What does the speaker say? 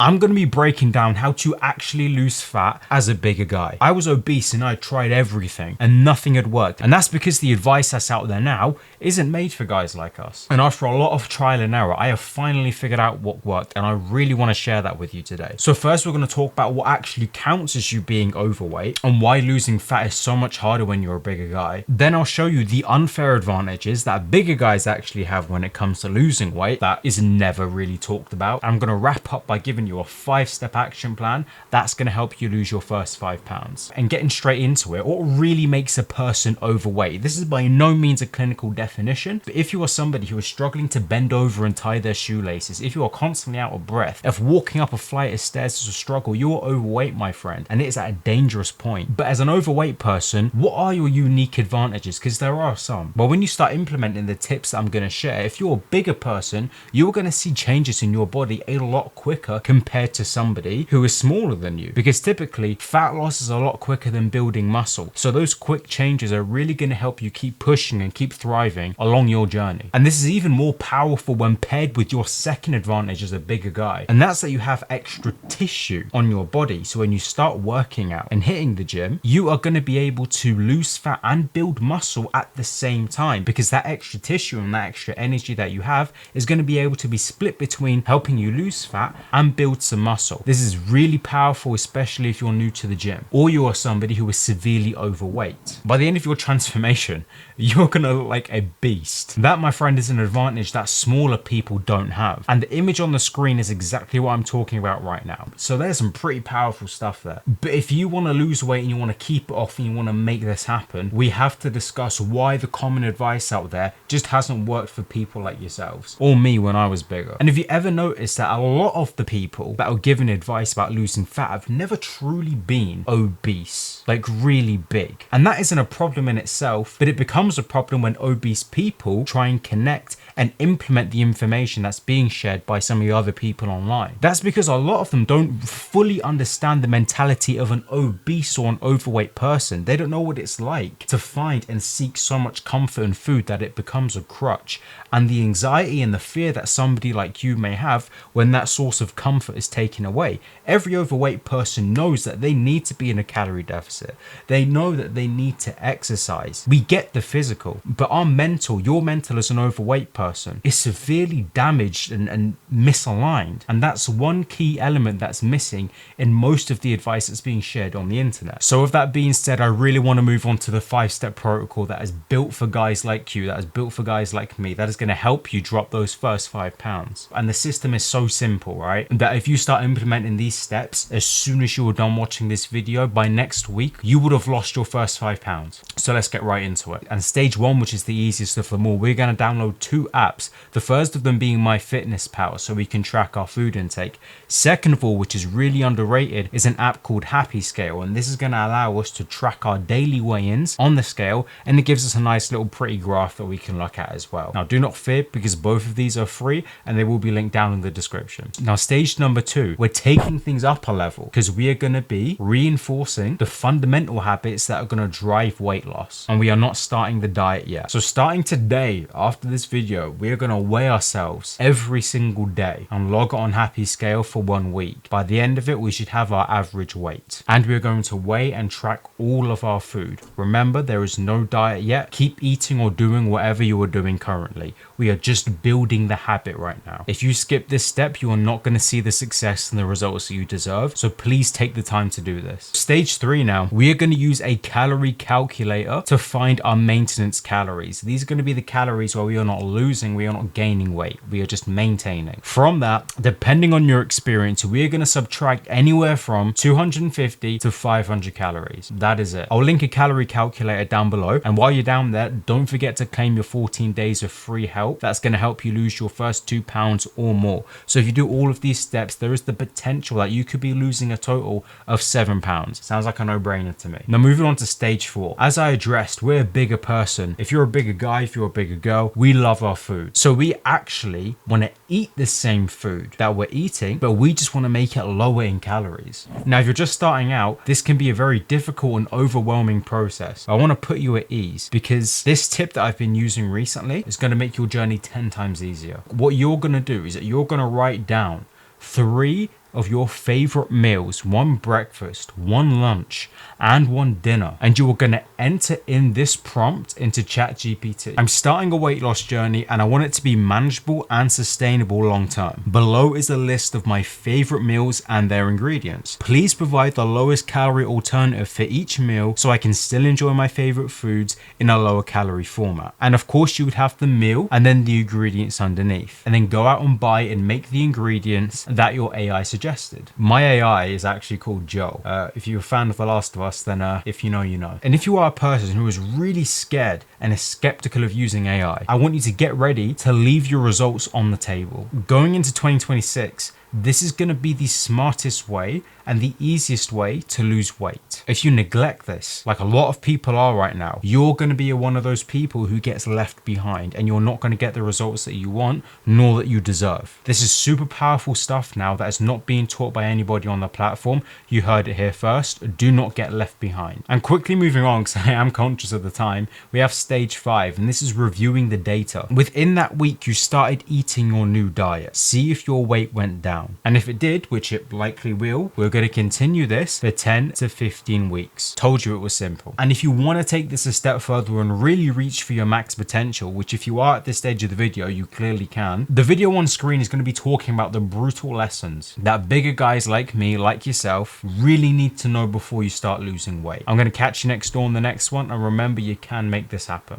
I'm going to be breaking down how to actually lose fat as a bigger guy. I was obese and I tried everything and nothing had worked. And that's because the advice that's out there now isn't made for guys like us. And after a lot of trial and error, I have finally figured out what worked, and I really want to share that with you today. So first, we're going to talk about what actually counts as you being overweight and why losing fat is so much harder when you're a bigger guy. Then I'll show you the unfair advantages that bigger guys actually have when it comes to losing weight that is never really talked about. I'm going to wrap up by giving you a 5-step action plan that's going to help you lose your first 5 pounds. And getting straight into it, what really makes a person overweight? This is by no means a clinical definition, but if you are somebody who is struggling to bend over and tie their shoelaces, if you are constantly out of breath, if walking up a flight of stairs is a struggle, you are overweight, my friend, and it is at a dangerous point. But as an overweight person, what are your unique advantages? Because there are some. But when you start implementing the tips that I'm going to share, if you're a bigger person, you're going to see changes in your body a lot quicker compared to somebody who is smaller than you, because typically fat loss is a lot quicker than building muscle. So those quick changes are really going to help you keep pushing and keep thriving along your journey. And this is even more powerful when paired with your second advantage as a bigger guy, and that's that you have extra tissue on your body. So when you start working out and hitting the gym, you are going to be able to lose fat and build muscle at the same time, because that extra tissue and that extra energy that you have is going to be able to be split between helping you lose fat and build some muscle. This is really powerful, especially if you're new to the gym or you are somebody who is severely overweight. By the end of your transformation, you're gonna look like a beast. That, my friend, is an advantage that smaller people don't have. And the image on the screen is exactly what I'm talking about right now. So there's some pretty powerful stuff there. But if you want to lose weight and you want to keep it off and you want to make this happen, we have to discuss why the common advice out there just hasn't worked for people like yourselves or me when I was bigger. And if you ever noticed that a lot of the people that are giving advice about losing fat have never truly been obese, like really big. And that isn't a problem in itself, but it becomes a problem when obese people try and connect and implement the information that's being shared by some of the other people online. That's because a lot of them don't fully understand the mentality of an obese or an overweight person. They don't know what it's like to find and seek so much comfort in food that it becomes a crutch, and the anxiety and the fear that somebody like you may have when that source of comfort is taken away. Every overweight person knows that they need to be in a calorie deficit. They know that they need to exercise. We get the physical, but our mental, your mental as an overweight person, is severely damaged and misaligned. And that's one key element that's missing in most of the advice that's being shared on the internet. So with that being said, I really want to move on to the 5-step protocol that is built for guys like you, that is built for guys like me, that is going to help you drop those first 5 pounds. And the system is so simple, right? That if you start implementing these steps, as soon as you're done watching this video, by next week, you would have lost your first 5 pounds. So let's get right into it. And stage 1, which is the easiest of them all, we're going to download 2 apps. The first of them being MyFitnessPal, so we can track our food intake. Second of all, which is really underrated, is an app called Happy Scale, and this is going to allow us to track our daily weigh-ins on the scale, and it gives us a nice little pretty graph that we can look at as well. Now, do not fear, because both of these are free and they will be linked down in the description. Now, stage number 2, we're taking things up a level, because we are going to be reinforcing the fundamental habits that are going to drive weight loss, and we are not starting the diet yet. So starting today, after this video, we are going to weigh ourselves every single day and log on Happy Scale for 1 week. By the end of it, we should have our average weight, and we're going to weigh and track all of our food. Remember, there is no diet yet. Keep eating or doing whatever you are doing currently. We are just building the habit right now. If you skip this step, you are not going to see the success and the results that you deserve. So please take the time to do this. Stage 3 now, we are going to use a calorie calculator to find our maintenance calories. These are going to be the calories where we are not losing, we are not gaining weight, we are just maintaining. From that, depending on your experience, we are going to subtract anywhere from 250 to 500 calories. That is it. I'll link a calorie calculator down below, and while you're down there, don't forget to claim your 14 days of free help. That's going to help you lose your first 2 pounds or more. So if you do all of these steps, there is the potential that you could be losing a total of 7 pounds. Sounds like a no-brainer to me. Now moving on to stage 4. As I addressed, we're a bigger person. If you're a bigger guy, if you're a bigger girl, we love our food. So we actually want to eat the same food that we're eating, but we just want to make it lower in calories. Now, if you're just starting out, this can be a very difficult and overwhelming process. I want to put you at ease, because this tip that I've been using recently is going to make your journey 10 times easier. What you're going to do is that you're going to write down 3 of your favorite meals, one breakfast, one lunch, and one dinner, and you are going to enter in this prompt into ChatGPT. I'm starting a weight loss journey and I want it to be manageable and sustainable long term. Below is a list of my favorite meals and their ingredients. Please provide the lowest calorie alternative for each meal so I can still enjoy my favorite foods in a lower calorie format. And of course you would have the meal and then the ingredients underneath, and then go out and buy and make the ingredients that your AI suggested. My AI is actually called Joe. If you're a fan of The Last of Us, then if you know, you know. And if you are a person who is really scared and is skeptical of using AI, I want you to get ready to leave your results on the table. Going into 2026, this is going to be the smartest way and the easiest way to lose weight. If you neglect this, like a lot of people are right now, you're going to be one of those people who gets left behind and you're not going to get the results that you want nor that you deserve. This is super powerful stuff now that is not being taught by anybody on the platform. You heard it here first. Do not get left behind. And quickly moving on, because I am conscious of the time, we have stage 5, and this is reviewing the data. Within that week, you started eating your new diet. See if your weight went down. And if it did, which it likely will, we're going to continue this for 10 to 15 weeks. Told you it was simple. And if you want to take this a step further and really reach for your max potential, which if you are at this stage of the video, you clearly can, the video on screen is going to be talking about the brutal lessons that bigger guys like me, like yourself, really need to know before you start losing weight. I'm going to catch you next door on the next one, and remember, you can make this happen.